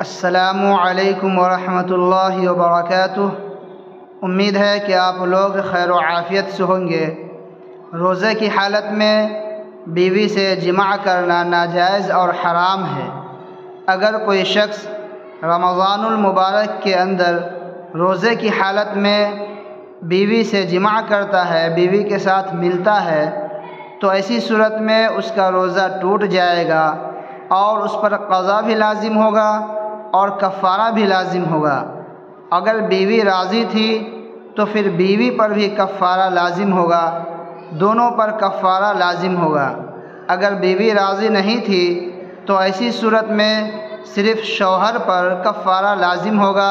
السلام علیکم ورحمۃ اللہ وبرکاتہ۔ امید ہے کہ آپ لوگ خیر و عافیت سے ہوں گے۔ روزے کی حالت میں بیوی سے جماع کرنا ناجائز اور حرام ہے۔ اگر کوئی شخص رمضان المبارک کے اندر روزے کی حالت میں بیوی سے جماع کرتا ہے، بیوی کے ساتھ ملتا ہے، تو ایسی صورت میں اس کا روزہ ٹوٹ جائے گا اور اس پر قضا بھی لازم ہوگا اور کفارہ بھی لازم ہوگا۔ اگر بیوی راضی تھی تو پھر بیوی پر بھی کفارہ لازم ہوگا، دونوں پر کفارہ لازم ہوگا۔ اگر بیوی راضی نہیں تھی تو ایسی صورت میں صرف شوہر پر کفارہ لازم ہوگا،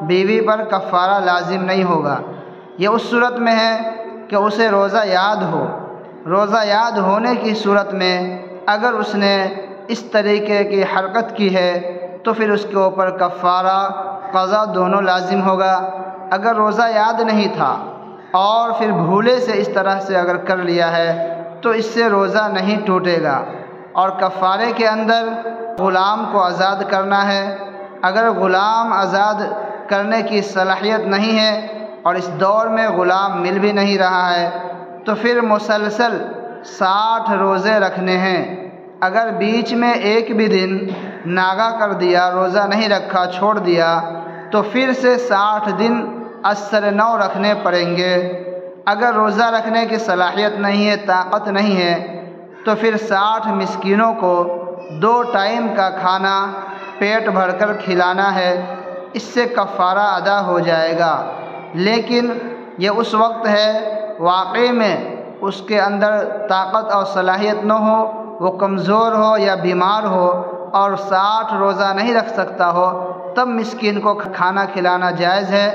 بیوی پر کفارہ لازم نہیں ہوگا۔ یہ اس صورت میں ہے کہ اسے روزہ یاد ہو۔ روزہ یاد ہونے کی صورت میں اگر اس نے اس طریقے کی حرکت کی ہے تو پھر اس کے اوپر کفارہ قضا دونوں لازم ہوگا۔ اگر روزہ یاد نہیں تھا اور پھر بھولے سے اس طرح سے اگر کر لیا ہے تو اس سے روزہ نہیں ٹوٹے گا، اور کفارے کے اندر غلام کو آزاد کرنا ہے۔ اگر غلام آزاد کرنے کی صلاحیت نہیں ہے اور اس دور میں غلام مل بھی نہیں رہا ہے تو پھر مسلسل 60 روزے رکھنے ہیں۔ اگر بیچ میں ایک بھی دن ناغہ کر دیا، روزہ نہیں رکھا، چھوڑ دیا، تو پھر سے 60 دن اثر نو رکھنے پڑیں گے۔ اگر روزہ رکھنے کی صلاحیت نہیں ہے، طاقت نہیں ہے، تو پھر 60 مسکینوں کو 2 ٹائم کا کھانا پیٹ بھر کر کھلانا ہے، اس سے کفارہ ادا ہو جائے گا۔ لیکن یہ اس وقت ہے واقعی میں اس کے اندر طاقت اور صلاحیت نہ ہو، وہ کمزور ہو یا بیمار ہو اور 60 روزہ نہیں رکھ سکتا ہو، تب مسکین کو کھانا کھلانا جائز ہے۔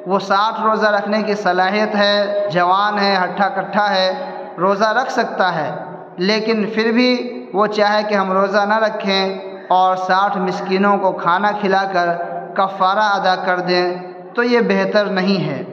وہ 60 روزہ رکھنے کی صلاحیت ہے، جوان ہے، ہٹھا کٹھا ہے، روزہ رکھ سکتا ہے، لیکن پھر بھی وہ چاہے کہ ہم روزہ نہ رکھیں اور 60 مسکینوں کو کھانا کھلا کر کفارہ ادا کر دیں، تو یہ بہتر نہیں ہے۔